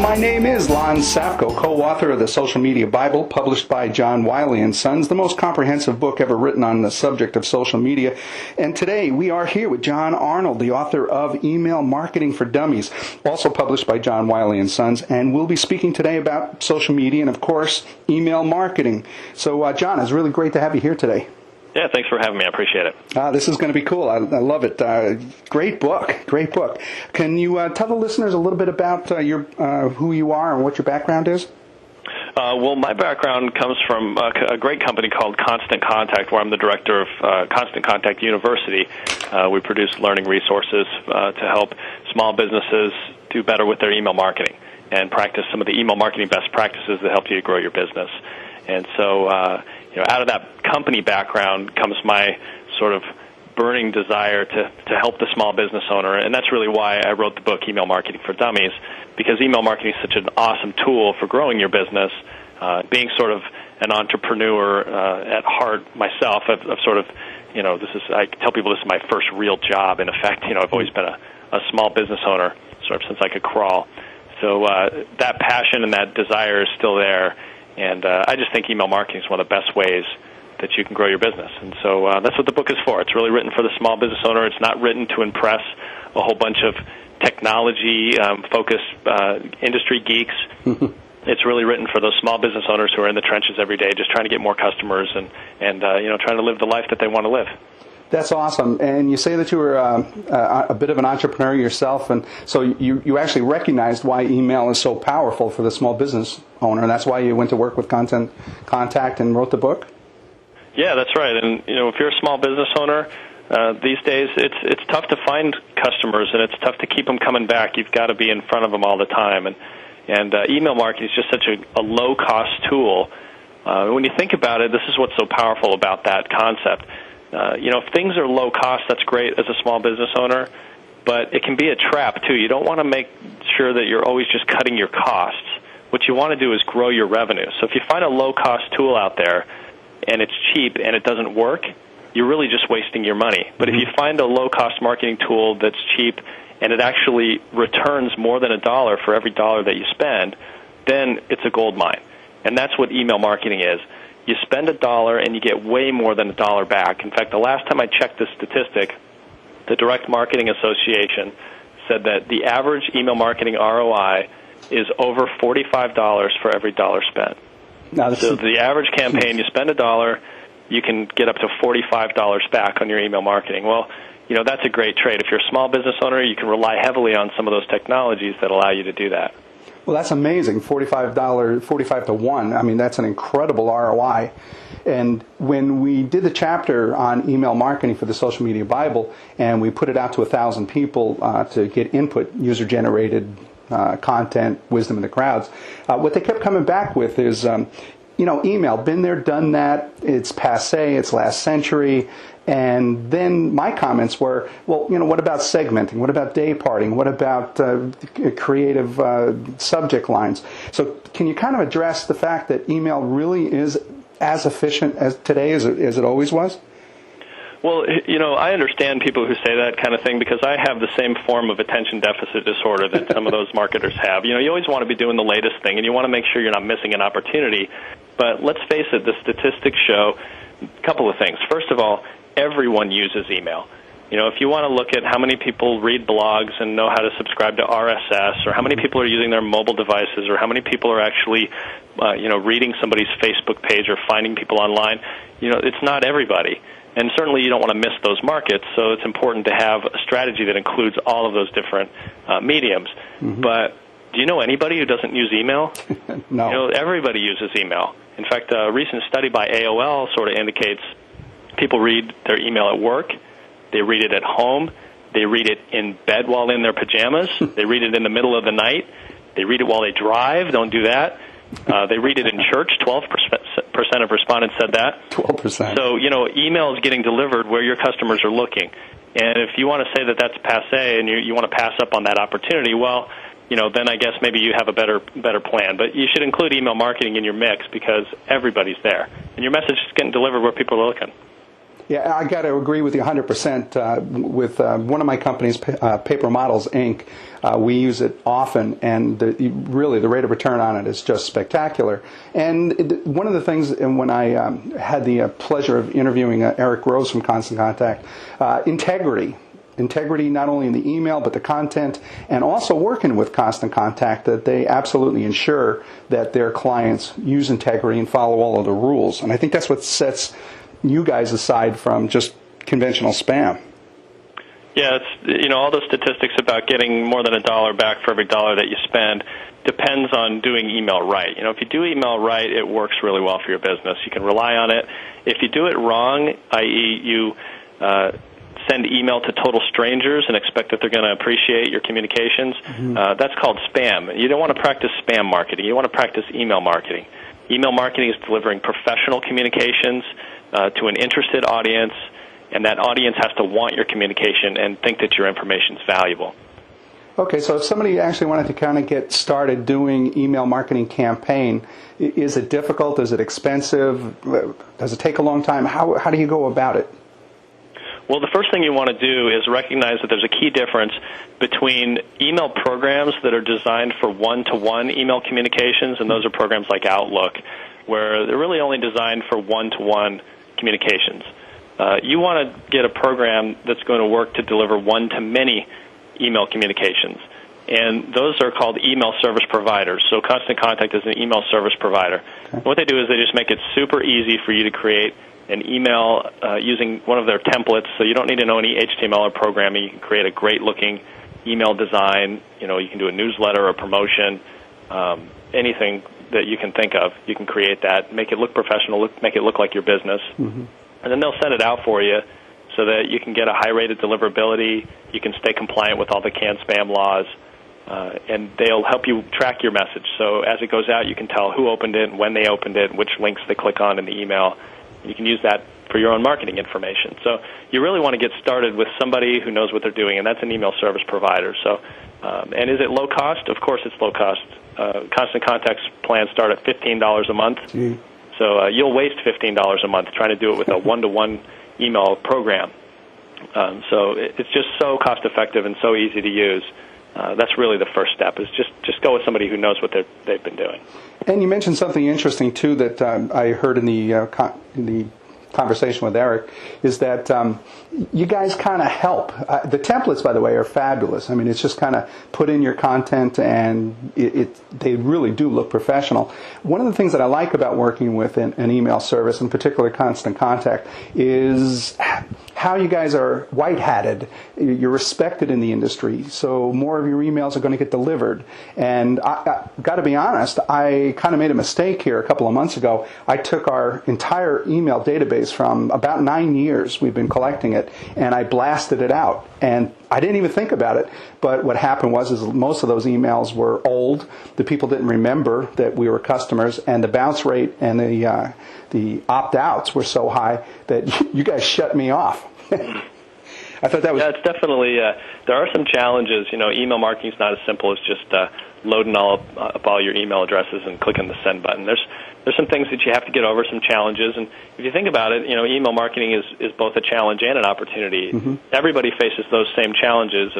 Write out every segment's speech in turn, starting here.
my name is Lon Safko, co-author of the Social Media Bible, published by John Wiley & Sons, the most comprehensive book ever written on the subject of social media. And today we are here with John Arnold, the author of Email Marketing for Dummies, also published by John Wiley & Sons. And we'll be speaking today about social media and, of course, email marketing. So, John, it's really great to have you here today. Yeah, thanks for having me. I appreciate it. This is going to be cool. I love it. Great book. Great book. Can you tell the listeners a little bit about who you are and what your background is? Well, my background comes from a great company called Constant Contact, where I'm the director of Constant Contact University. We produce learning resources to help small businesses do better with their email marketing and practice some of the email marketing best practices that help you to grow your business. And so, out of that company background comes my sort of burning desire to help the small business owner, and that's really why I wrote the book Email Marketing for Dummies, because email marketing is such an awesome tool for growing your business. Being sort of an entrepreneur at heart myself, I've sort of, I tell people this is my first real job. In effect, I've always been a small business owner sort of since I could crawl. So that passion and that desire is still there. And I just think email marketing is one of the best ways that you can grow your business. And so that's what the book is for. It's really written for the small business owner. It's not written to impress a whole bunch of technology-focused industry geeks. It's really written for those small business owners who are in the trenches every day just trying to get more customers and trying to live the life that they want to live. That's awesome. And you say that you were a bit of an entrepreneur yourself, and so you actually recognized why email is so powerful for the small business owner, and that's why you went to work with Constant Contact and wrote the book? Yeah, that's right. And, if you're a small business owner, these days it's tough to find customers, and it's tough to keep them coming back. You've got to be in front of them all the time. And email marketing is just such a low-cost tool. When you think about it, this is what's so powerful about that concept. If things are low cost, that's great as a small business owner, but it can be a trap, too. You don't want to make sure that you're always just cutting your costs. What you want to do is grow your revenue. So if you find a low-cost tool out there and it's cheap and it doesn't work, you're really just wasting your money. But if you find a low-cost marketing tool that's cheap and it actually returns more than $1 for every dollar that you spend, then it's a gold mine. And that's what email marketing is. You spend $1 and you get way more than $1 back. In fact, the last time I checked this statistic, the Direct Marketing Association said that the average email marketing ROI is over $45 for every dollar spent. So the average campaign, you spend $1, you can get up to $45 back on your email marketing. Well, that's a great trade. If you're a small business owner, you can rely heavily on some of those technologies that allow you to do that. Well, that's amazing, $45 to 1. I mean, that's an incredible ROI. And when we did the chapter on email marketing for the Social Media Bible, and we put it out to 1,000 people to get input, user-generated content, wisdom in the crowds, what they kept coming back with is, email, been there, done that, it's passé, it's last century. And then my comments were, well, what about segmenting? What about day parting? What about creative subject lines? So can you kind of address the fact that email really is as efficient as today as it always was? Well, I understand people who say that kind of thing because I have the same form of attention deficit disorder that some of those marketers have. You always want to be doing the latest thing, and you want to make sure you're not missing an opportunity. But let's face it, the statistics show a couple of things. First of all, everyone uses email. If you want to look at how many people read blogs and know how to subscribe to RSS, or how many people are using their mobile devices, or how many people are actually, reading somebody's Facebook page or finding people online, it's not everybody. And certainly you don't want to miss those markets, so it's important to have a strategy that includes all of those different mediums. But do you know anybody who doesn't use email? No. Everybody uses email. In fact, a recent study by AOL sort of indicates people read their email at work, they read it at home, they read it in bed while in their pajamas, they read it in the middle of the night, they read it while they drive, don't do that. They read it in church, 12% of respondents said that. 12%. So, email is getting delivered where your customers are looking. And if you want to say that that's passé and you want to pass up on that opportunity, well, then I guess maybe you have a better plan. But you should include email marketing in your mix because everybody's there. And your message is getting delivered where people are looking. Yeah, I got to agree with you 100%. With one of my companies, Paper Models Inc., we use it often, and really the rate of return on it is just spectacular. And one of the things, and when I had the pleasure of interviewing Eric Rose from Constant Contact, integrity. Integrity not only in the email, but the content, and also working with Constant Contact, that they absolutely ensure that their clients use integrity and follow all of the rules. And I think that's what sets you guys aside from just conventional spam. Yeah, it's, all those statistics about getting more than $1 back for every dollar that you spend depends on doing email right. If you do email right, it works really well for your business. You can rely on it. If you do it wrong, i.e., you send email to total strangers and expect that they're going to appreciate your communications, that's called spam. You don't want to practice spam marketing. You want to practice email marketing. Email marketing is delivering professional communications to an interested audience, and that audience has to want your communication and think that your information is valuable. Okay, so if somebody actually wanted to kind of get started doing email marketing campaign, is it difficult? Is it expensive? Does it take a long time? How do you go about it? Well, the first thing you want to do is recognize that there's a key difference between email programs that are designed for one-to-one email communications, and those are programs like Outlook, where they're really only designed for one-to-one communications. You want to get a program that's going to work to deliver one-to-many email communications, and those are called email service providers. So Constant Contact is an email service provider. Okay. What they do is they just make it super easy for you to create an email using one of their templates, so you don't need to know any HTML or programming. You can create a great-looking email design. You can do a newsletter or promotion, anything that you can think of. You can create that, make it look professional, make it look like your business, and then they'll send it out for you so that you can get a high rate of deliverability. You can stay compliant with all the canned spam laws, and they'll help you track your message. So as it goes out, you can tell who opened it, when they opened it, which links they click on in the email. You can use that for your own marketing information. So you really want to get started with somebody who knows what they're doing, and that's an email service provider. So, and is it low cost? Of course it's low cost. Constant Contact's plans start at $15 a month. Gee. So you'll waste $15 a month trying to do it with a one-to-one email program. So it's just so cost-effective and so easy to use. That's really the first step, is just go with somebody who knows what they've been doing. And you mentioned something interesting, too, that I heard in the conversation with Eric, is that you guys kind of help. The templates, by the way, are fabulous. I mean, it's just kind of put in your content, and they really do look professional. One of the things that I like about working with an email service, in particular Constant Contact, is how you guys are white-hatted. You're respected in the industry, so more of your emails are going to get delivered. And I got to be honest, I kind of made a mistake here a couple of months ago. I took our entire email database from about 9 years, we've been collecting it, and I blasted it out. And I didn't even think about it, but what happened was most of those emails were old. The people didn't remember that we were customers, and the bounce rate and the opt-outs were so high that you guys shut me off. I thought that was... Yeah, it's definitely... there are some challenges. Email marketing is not as simple as just loading up all your email addresses and clicking the send button. There's some things that you have to get over, some challenges, and if you think about it, email marketing is both a challenge and an opportunity. Mm-hmm. Everybody faces those same challenges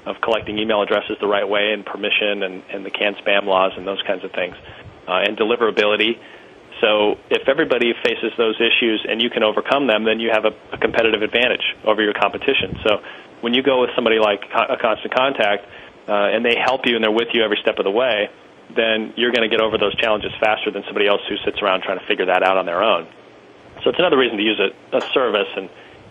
of collecting email addresses the right way, and permission, and the canned spam laws, and those kinds of things, and deliverability. So if everybody faces those issues and you can overcome them, then you have a competitive advantage over your competition. So when you go with somebody like a Constant Contact, and they help you and they're with you every step of the way, then you're going to get over those challenges faster than somebody else who sits around trying to figure that out on their own. So it's another reason to use a service and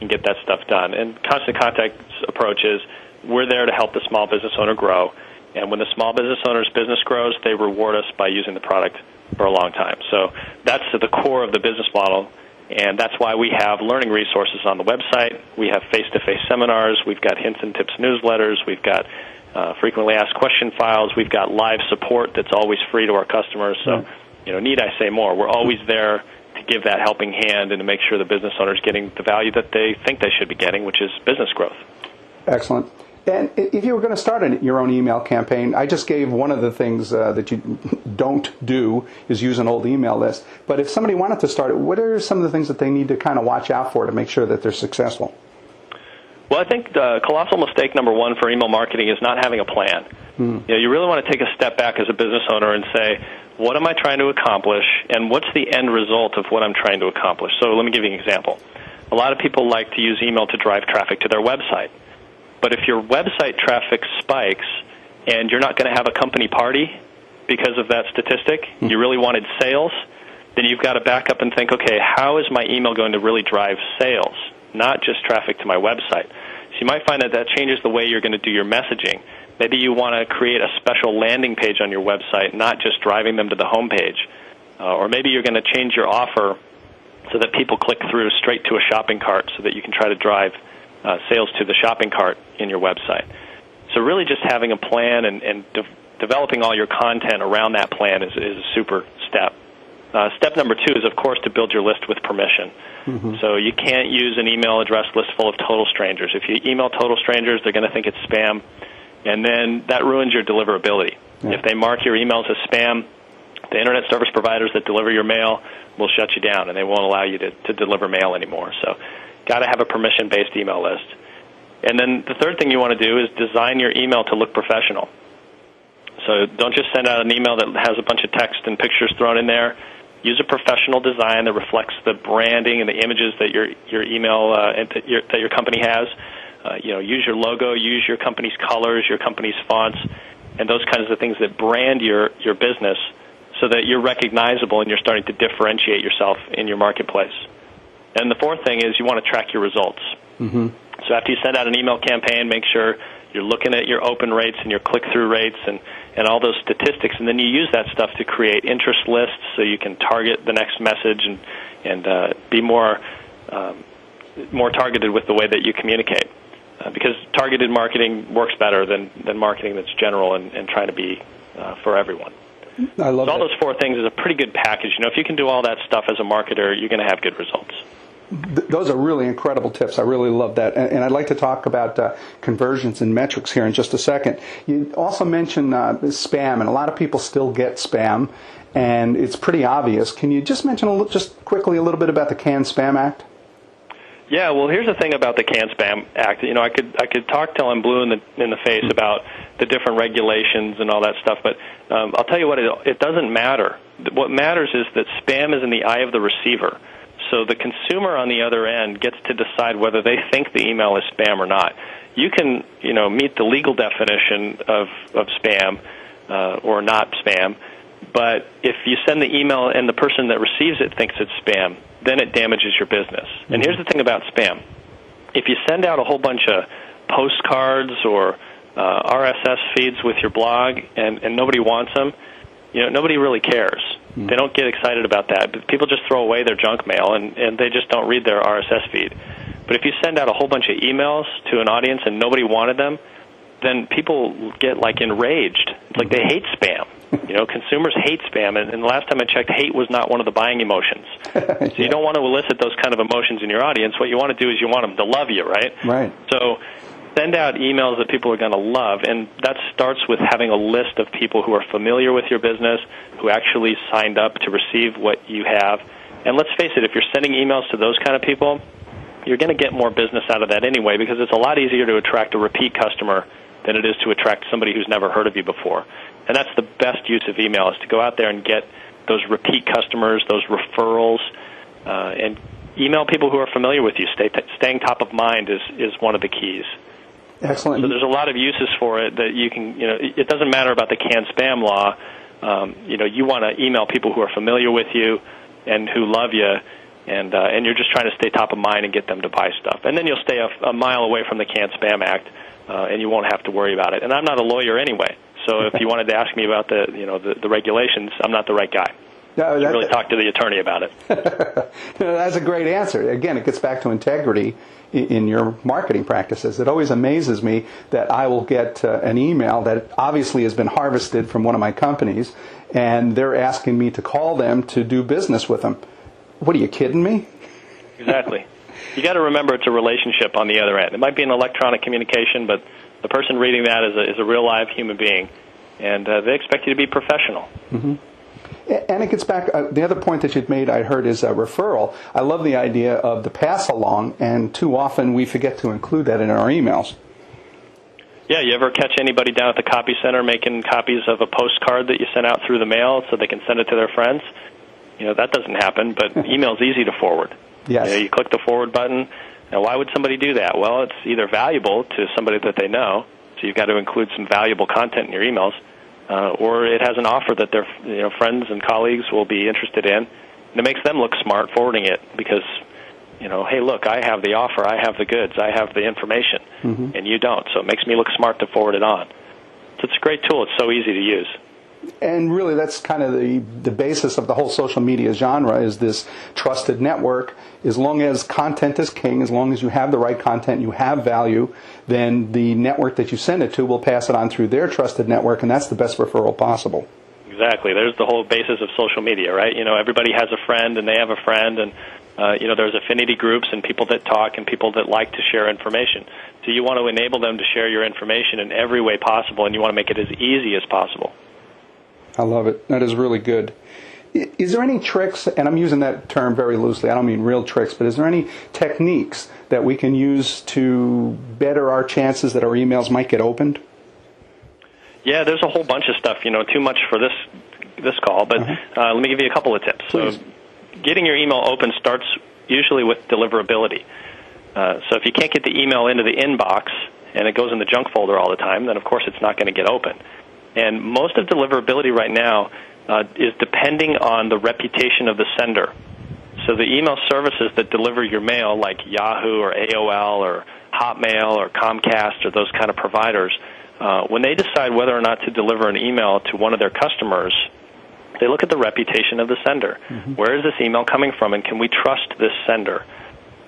get that stuff done. And Constant Contact's approach is we're there to help the small business owner grow. And when the small business owner's business grows, they reward us by using the product for a long time. So that's at the core of the business model, and that's why we have learning resources on the website. We have face-to-face seminars. We've got hints and tips newsletters. We've got frequently asked question files. We've got live support that's always free to our customers. So, need I say more? We're always there to give that helping hand and to make sure the business owner is getting the value that they think they should be getting, which is business growth. Excellent. And if you were going to start your own email campaign, I just gave one of the things that you don't do is use an old email list. But if somebody wanted to start it, what are some of the things that they need to kind of watch out for to make sure that they're successful? Well, I think the colossal mistake number one for email marketing is not having a plan. You really want to take a step back as a business owner and say, what am I trying to accomplish, and what's the end result of what I'm trying to accomplish? So let me give you an example. A lot of people like to use email to drive traffic to their website. But if your website traffic spikes and you're not going to have a company party because of that statistic, you really wanted sales, then you've got to back up and think, okay, how is my email going to really drive sales, not just traffic to my website? So you might find that that changes the way you're going to do your messaging. Maybe you want to create a special landing page on your website, not just driving them to the home page. Or maybe you're going to change your offer so that people click through straight to a shopping cart so that you can try to drive sales to the shopping cart in your website. So really just having a plan and developing all your content around that plan is a super step. Step number two is, of course, to build your list with permission. So you can't use an email address list full of total strangers. If you email total strangers, they're going to think it's spam, and then that ruins your deliverability. If they mark your emails as spam, the internet service providers that deliver your mail will shut you down, and they won't allow you to deliver mail anymore. So got to have a permission-based email list. And then the third thing you want to do is design your email to look professional. So don't just send out an email that has a bunch of text and pictures thrown in there. Use a professional design that reflects the branding and the images that your email that your company has. Use your logo, use your company's colors, your company's fonts, and those kinds of things that brand your business so that you're recognizable and you're starting to differentiate yourself in your marketplace. And the fourth thing is you want to track your results. So after you send out an email campaign, make sure you're looking at your open rates and your click-through rates and all those statistics, and then you use that stuff to create interest lists so you can target the next message and be more targeted with the way that you communicate. Because targeted marketing works better than marketing that's general and trying to be for everyone. I love all those four things is a pretty good package. If you can do all that stuff as a marketer, you're going to have good results. Those are really incredible tips. I really love that. And I'd like to talk about conversions and metrics here in just a second. You also mentioned spam, and a lot of people still get spam, and it's pretty obvious. Can you just mention just quickly a little bit about the Can Spam Act? Yeah, well, here's the thing about the Can Spam Act. I could talk till I'm blue in the face about the different regulations and all that stuff, but I'll tell you what, it doesn't matter. What matters is that spam is in the eye of the receiver. So the consumer on the other end gets to decide whether they think the email is spam or not. You can, meet the legal definition of spam or not spam, but if you send the email and the person that receives it thinks it's spam, then it damages your business. And here's the thing about spam. If you send out a whole bunch of postcards or RSS feeds with your blog and nobody wants them, nobody really cares. They don't get excited about that. But people just throw away their junk mail, and they just don't read their RSS feed. But if you send out a whole bunch of emails to an audience and nobody wanted them, then people get, enraged. It's like they hate spam. Consumers hate spam, and the last time I checked, hate was not one of the buying emotions. So you don't want to elicit those kind of emotions in your audience. What you want to do is you want them to love you, right? Right. So send out emails that people are going to love, and that starts with having a list of people who are familiar with your business, who actually signed up to receive what you have. And let's face it, if you're sending emails to those kind of people, you're going to get more business out of that anyway, because it's a lot easier to attract a repeat customer than it is to attract somebody who's never heard of you before. And that's the best use of email, is to go out there and get those repeat customers, those referrals, and email people who are familiar with you. Staying top of mind is one of the keys. Excellent. So there's a lot of uses for it that you can, it doesn't matter about the Can Spam law. You want to email people who are familiar with you and who love you, and you're just trying to stay top of mind and get them to buy stuff. And then you'll stay a mile away from the Can Spam Act, and you won't have to worry about it. And I'm not a lawyer anyway, so if you wanted to ask me about the regulations, I'm not the right guy. No, you really talk to the attorney about it. That's a great answer. Again, it gets back to integrity in your marketing practices. It always amazes me that I will get an email that obviously has been harvested from one of my companies, and they're asking me to call them to do business with them. What, are you kidding me? Exactly. You got to remember it's a relationship on the other end. It might be an electronic communication, but the person reading that is a real live human being, and they expect you to be professional. Mm-hmm. And it gets back, the other point that you'd made, I heard, is a referral. I love the idea of the pass-along, and too often we forget to include that in our emails. Yeah, you ever catch anybody down at the copy center making copies of a postcard that you sent out through the mail so they can send it to their friends? That doesn't happen, but email's easy to forward. Yes. You click the forward button. Now, why would somebody do that? Well, it's either valuable to somebody that they know, so you've got to include some valuable content in your emails, or it has an offer that their friends and colleagues will be interested in, and it makes them look smart forwarding it because, hey, look, I have the offer, I have the goods, I have the information, and you don't, so it makes me look smart to forward it on. So it's a great tool. It's so easy to use. And really, that's kind of the basis of the whole social media genre, is this trusted network. As long as content is king, as long as you have the right content, you have value, then the network that you send it to will pass it on through their trusted network, and that's the best referral possible. Exactly. There's the whole basis of social media, right? Everybody has a friend, and they have a friend, and there's affinity groups and people that talk and people that like to share information. So you want to enable them to share your information in every way possible, and you want to make it as easy as possible. I love it. That is really good. Is there any tricks, and I'm using that term very loosely, I don't mean real tricks, but is there any techniques that we can use to better our chances that our emails might get opened? Yeah, there's a whole bunch of stuff, too much for this call, but let me give you a couple of tips. Please. So getting your email open starts usually with deliverability. So if you can't get the email into the inbox and it goes in the junk folder all the time, then of course it's not going to get open. And most of deliverability right now is depending on the reputation of the sender. So the email services that deliver your mail, like Yahoo or AOL or Hotmail or Comcast or those kind of providers, when they decide whether or not to deliver an email to one of their customers, they look at the reputation of the sender. Where is this email coming from, and can we trust this sender?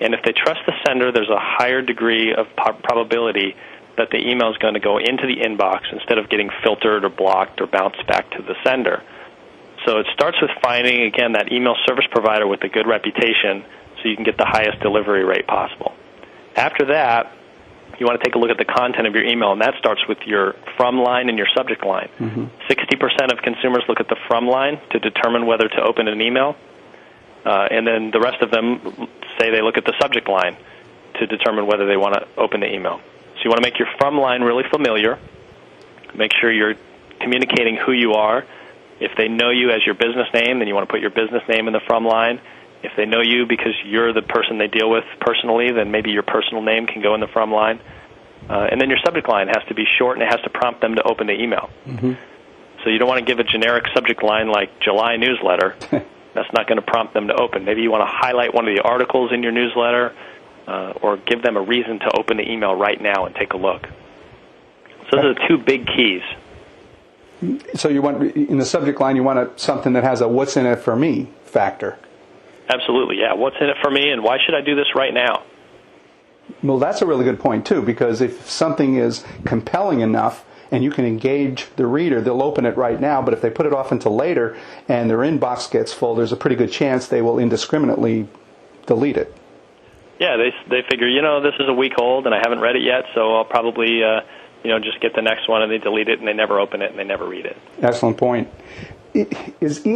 And if they trust the sender, there's a higher degree of probability that the email is going to go into the inbox instead of getting filtered or blocked or bounced back to the sender. So it starts with finding, again, that email service provider with a good reputation so you can get the highest delivery rate possible. After that, you want to take a look at the content of your email, and that starts with your from line and your subject line. 60% of consumers look at the from line to determine whether to open an email, and then the rest of them say they look at the subject line to determine whether they want to open the email. So you want to make your from line really familiar. Make sure you're communicating who you are. If they know you as your business name, then you want to put your business name in the from line. If they know you because you're the person they deal with personally, then maybe your personal name can go in the from line. And then your subject line has to be short, and it has to prompt them to open the email. So you don't want to give a generic subject line like July newsletter. That's not going to prompt them to open. Maybe you want to highlight one of the articles in your newsletter, or give them a reason to open the email right now and take a look. So those are two big keys. So you want, in the subject line, you want something that has a what's in it for me factor. Absolutely, yeah. What's in it for me, and why should I do this right now? Well, that's a really good point, too, because if something is compelling enough and you can engage the reader, they'll open it right now, but if they put it off until later and their inbox gets full, there's a pretty good chance they will indiscriminately delete it. Yeah, they figure, this is a week old and I haven't read it yet, so I'll probably just get the next one, and they delete it and they never open it and they never read it. Excellent point. Is the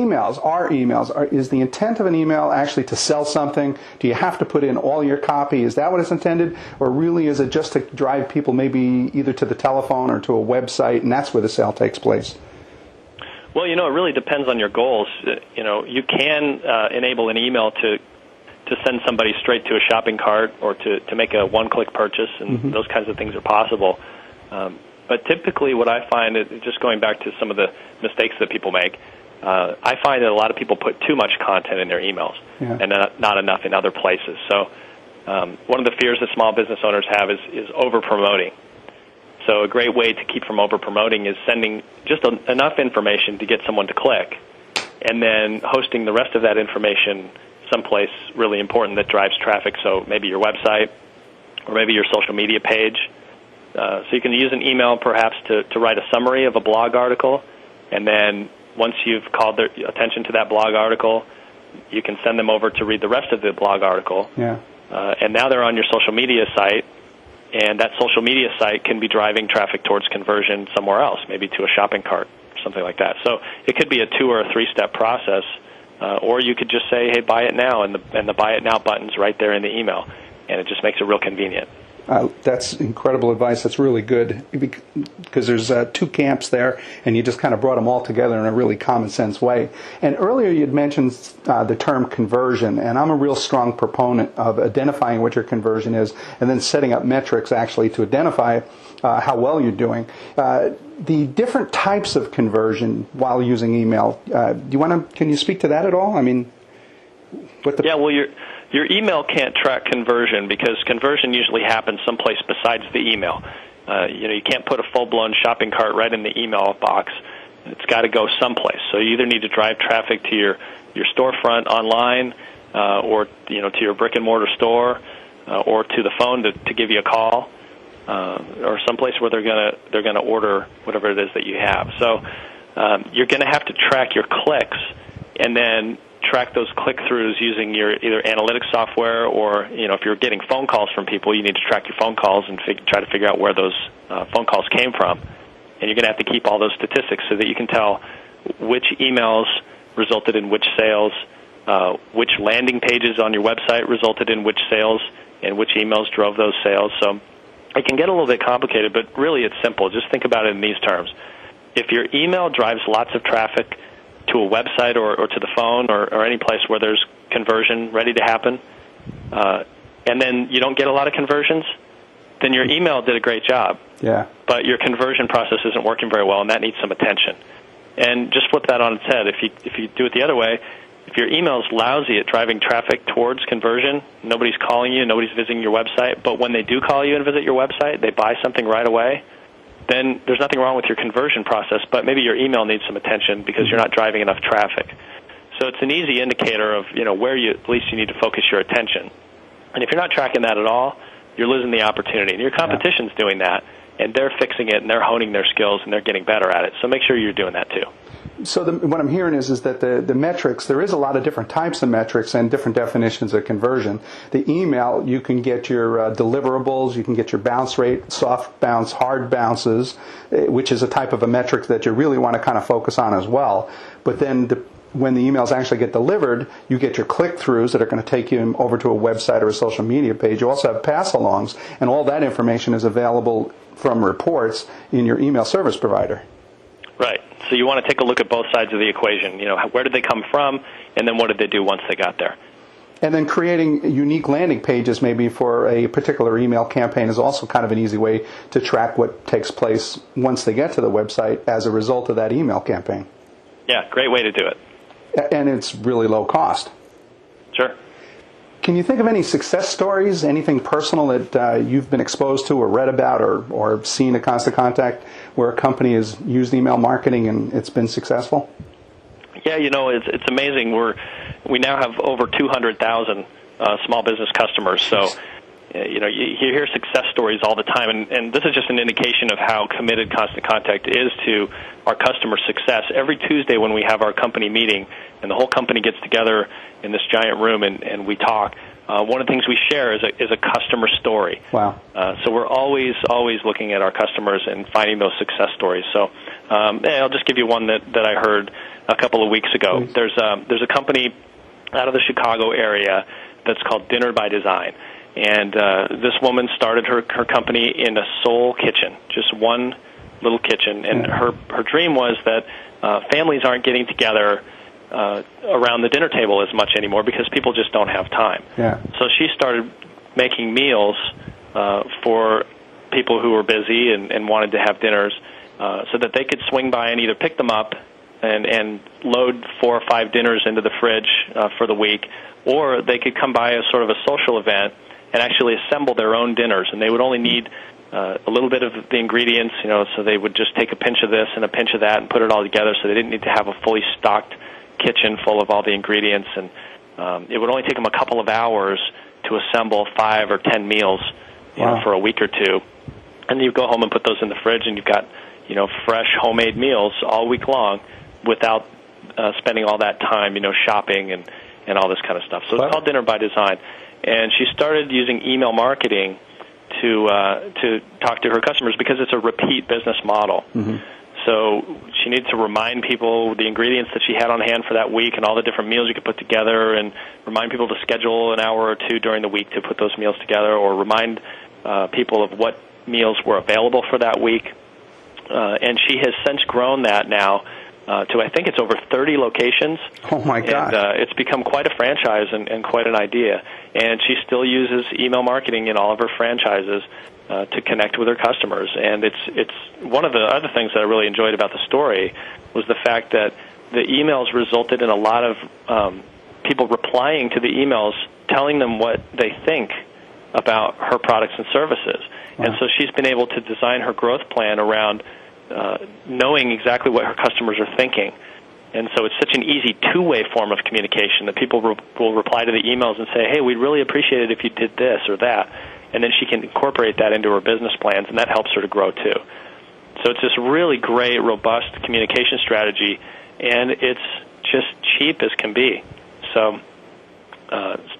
intent of an email actually to sell something? Do you have to put in all your copy? Is that what it's intended? Or really is it just to drive people maybe either to the telephone or to a website, and that's where the sale takes place? Well, it really depends on your goals. You can enable an email to send somebody straight to a shopping cart or to make a one-click purchase, and those kinds of things are possible. But typically what I find, just going back to some of the mistakes that people make, I find that a lot of people put too much content in their emails and not enough in other places. So one of the fears that small business owners have is over-promoting. So a great way to keep from over-promoting is sending just enough information to get someone to click, and then hosting the rest of that information someplace really important that drives traffic, so maybe your website or maybe your social media page. So you can use an email perhaps to write a summary of a blog article, and then once you've called their attention to that blog article, you can send them over to read the rest of the blog article. And now they're on your social media site, and that social media site can be driving traffic towards conversion somewhere else, maybe to a shopping cart, something like that. So it could be a 2 or a 3-step process, or you could just say, hey, buy it now, and the buy it now button's right there in the email, and it just makes it real convenient. That's incredible advice. That's really good, because there's 2 camps there, and you just kind of brought them all together in a really common sense way. And earlier you'd mentioned the term conversion, and I'm a real strong proponent of identifying what your conversion is and then setting up metrics actually to identify how well you're doing. The different types of conversion while using email, can you speak to that at all? I mean, yeah, well, your email can't track conversion because conversion usually happens someplace besides the email. You can't put a full-blown shopping cart right in the email box. It's got to go someplace. So you either need to drive traffic to your storefront online, or to your brick-and-mortar store, or to the phone to give you a call, or someplace where they're gonna order whatever it is that you have. So you're going to have to track your clicks, and then track those click-throughs using your either analytics software, or if you're getting phone calls from people, you need to track your phone calls and try to figure out where those phone calls came from. And you're going to have to keep all those statistics so that you can tell which emails resulted in which sales, which landing pages on your website resulted in which sales, and which emails drove those sales. So it can get a little bit complicated, but really it's simple. Just think about it in these terms. If your email drives lots of traffic to a website or to the phone or any place where there's conversion ready to happen, and then you don't get a lot of conversions, then your email did a great job. Yeah. But your conversion process isn't working very well, and that needs some attention. And just flip that on its head. If you do it the other way, if your email is lousy at driving traffic towards conversion, nobody's calling you, nobody's visiting your website, but when they do call you and visit your website, they buy something right away, then there's nothing wrong with your conversion process, but maybe your email needs some attention because you're not driving enough traffic. So it's an easy indicator of where at least you need to focus your attention. And if you're not tracking that at all, you're losing the opportunity. And your competition's doing that, and they're fixing it, and they're honing their skills, and they're getting better at it. So make sure you're doing that too. So what I'm hearing is that the metrics, there is a lot of different types of metrics and different definitions of conversion. The email, you can get your deliverables, you can get your bounce rate, soft bounce, hard bounces, which is a type of a metric that you really want to kind of focus on as well. But then when the emails actually get delivered, you get your click-throughs that are going to take you over to a website or a social media page. You also have pass-alongs, and all that information is available from reports in your email service provider. Right. So you want to take a look at both sides of the equation. Where did they come from, and then what did they do once they got there? And then creating unique landing pages maybe for a particular email campaign is also kind of an easy way to track what takes place once they get to the website as a result of that email campaign. Yeah, great way to do it. And it's really low cost. Sure. Can you think of any success stories, anything personal that you've been exposed to or read about or seen at Constant Contact where a company has used email marketing and it's been successful? Yeah, it's amazing. We now have over 200,000 small business customers. So, you hear success stories all the time, and this is just an indication of how committed Constant Contact is to our customer success. Every Tuesday when we have our company meeting and the whole company gets together in this giant room and we talk, one of the things we share is a customer story. Wow. So we're always looking at our customers and finding those success stories. So I'll just give you one that I heard a couple of weeks ago. Please. There's a company out of the Chicago area that's called Dinner by Design. And this woman started her company in a sole kitchen, just one little kitchen. And her dream was that families aren't getting together around the dinner table as much anymore because people just don't have time. Yeah. So she started making meals for people who were busy and wanted to have dinners so that they could swing by and either pick them up and load 4 or 5 dinners into the fridge for the week, or they could come by as sort of a social event and actually assemble their own dinners. And they would only need a little bit of the ingredients, so they would just take a pinch of this and a pinch of that and put it all together, so they didn't need to have a fully stocked kitchen full of all the ingredients. And it would only take them a couple of hours to assemble 5 or 10 meals for a week or two. And you go home and put those in the fridge, and you've got fresh homemade meals all week long without spending all that time shopping and all this kind of stuff. So it's called Dinner by Design. And she started using email marketing to talk to her customers because it's a repeat business model. Mm-hmm. So she needed to remind people the ingredients that she had on hand for that week and all the different meals you could put together, and remind people to schedule an hour or two during the week to put those meals together, or remind people of what meals were available for that week. And she has since grown that now to, I think it's over 30 locations. Oh, my God. And it's become quite a franchise and quite an idea. And she still uses email marketing in all of her franchises to connect with her customers. And it's one of the other things that I really enjoyed about the story was the fact that the emails resulted in a lot of people replying to the emails, telling them what they think about her products and services. Wow. And so she's been able to design her growth plan around knowing exactly what her customers are thinking. And so it's such an easy two-way form of communication that people will reply to the emails and say, hey, we'd really appreciate it if you did this or that. And then she can incorporate that into her business plans, and that helps her to grow too. So it's this really great, robust communication strategy, and it's just cheap as can be. So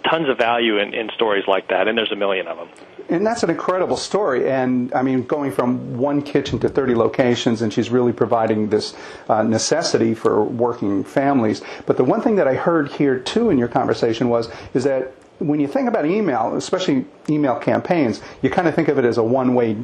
tons of value in stories like that, and there's a million of them. And that's an incredible story. And, I mean, going from one kitchen to 30 locations, and she's really providing this necessity for working families. But the one thing that I heard here, too, in your conversation is that when you think about email, especially email campaigns, you kind of think of it as a one-way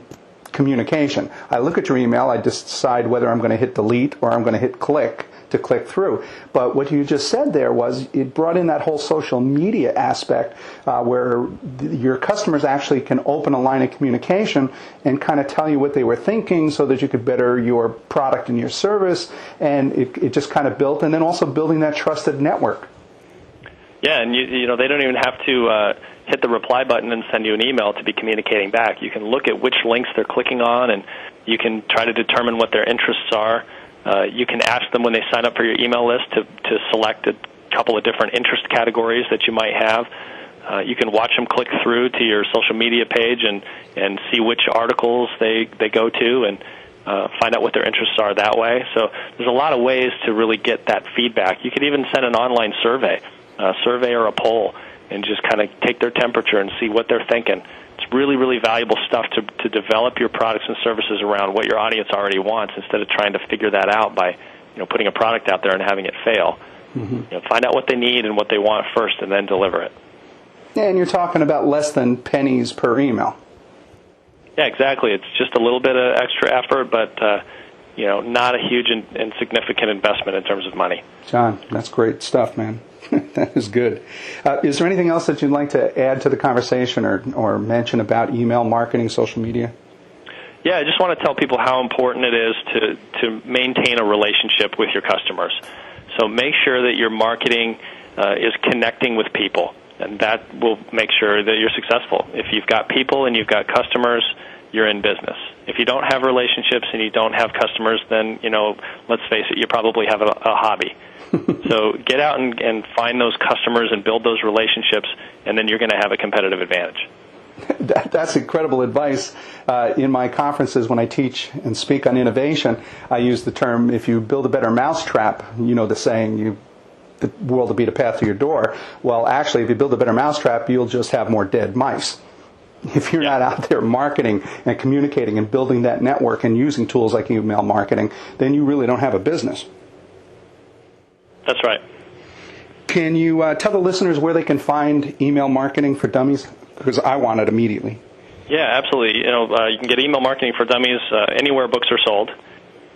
communication. I look at your email, I decide whether I'm going to hit delete or I'm going to hit click to click through. But what you just said there was it brought in that whole social media aspect where your customers actually can open a line of communication and kind of tell you what they were thinking so that you could better your product and your service. And it just kind of built, and then also building that trusted network. Yeah, and you know they don't even have to hit the reply button and send you an email to be communicating back. You can look at which links they're clicking on, and you can try to determine what their interests are. You can ask them when they sign up for your email list to select a couple of different interest categories that you might have. You can watch them click through to your social media page and see which articles they go to and find out what their interests are that way. So there's a lot of ways to really get that feedback. You could even send an online survey or a poll, and just kind of take their temperature and see what they're thinking. It's really, really valuable stuff to develop your products and services around what your audience already wants instead of trying to figure that out by putting a product out there and having it fail. Mm-hmm. Find out what they need and what they want first and then deliver it. And you're talking about less than pennies per email. Yeah, exactly. It's just a little bit of extra effort, but not a huge and significant investment in terms of money. John, that's great stuff, man. That is good. Is there anything else that you'd like to add to the conversation or mention about email marketing, social media? Yeah, I just want to tell people how important it is to maintain a relationship with your customers. So make sure that your marketing is connecting with people, and that will make sure that you're successful. If you've got people and you've got customers, you're in business. If you don't have relationships and you don't have customers, then, let's face it, you probably have a hobby. So get out and find those customers and build those relationships, and then you're going to have a competitive advantage. That's incredible advice. In my conferences, when I teach and speak on innovation, I use the term, if you build a better mousetrap, the saying, the world will be the path to your door. Well, actually, if you build a better mousetrap, you'll just have more dead mice. If you're not out there marketing and communicating and building that network and using tools like email marketing, then you really don't have a business. That's right. Can you tell the listeners where they can find Email Marketing for Dummies? Because I want it immediately. Yeah, absolutely. You can get Email Marketing for Dummies anywhere books are sold.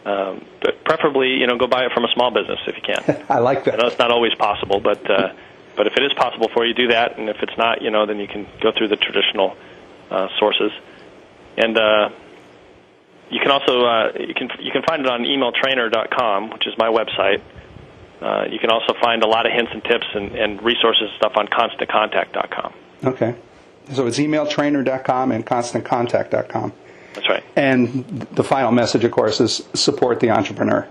But preferably, go buy it from a small business if you can. I like that. I know it's not always possible, but if it is possible for you, do that. And if it's not, then you can go through the traditional sources. And you can also you can find it on emailtrainer.com, which is my website. You can also find a lot of hints and tips and resources and stuff on constantcontact.com. Okay. So it's emailtrainer.com and constantcontact.com. That's right. And the final message, of course, is support the entrepreneur.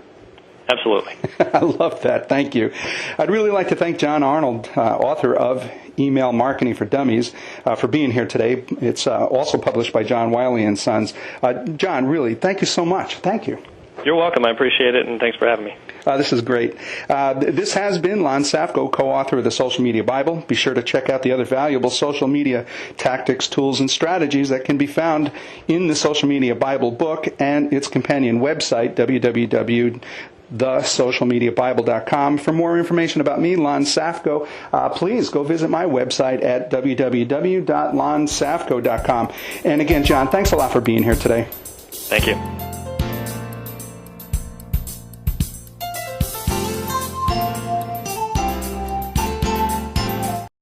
Absolutely. I love that. Thank you. I'd really like to thank John Arnold, author of Email Marketing for Dummies, for being here today. It's also published by John Wiley & Sons. John, really, thank you so much. Thank you. You're welcome. I appreciate it, and thanks for having me. This is great. This has been Lon Safko, co-author of the Social Media Bible. Be sure to check out the other valuable social media tactics, tools, and strategies that can be found in the Social Media Bible book and its companion website, www.thesocialmediabible.com. For more information about me, Lon Safko, please go visit my website at www.lonsafko.com. And again, John, thanks a lot for being here today. Thank you.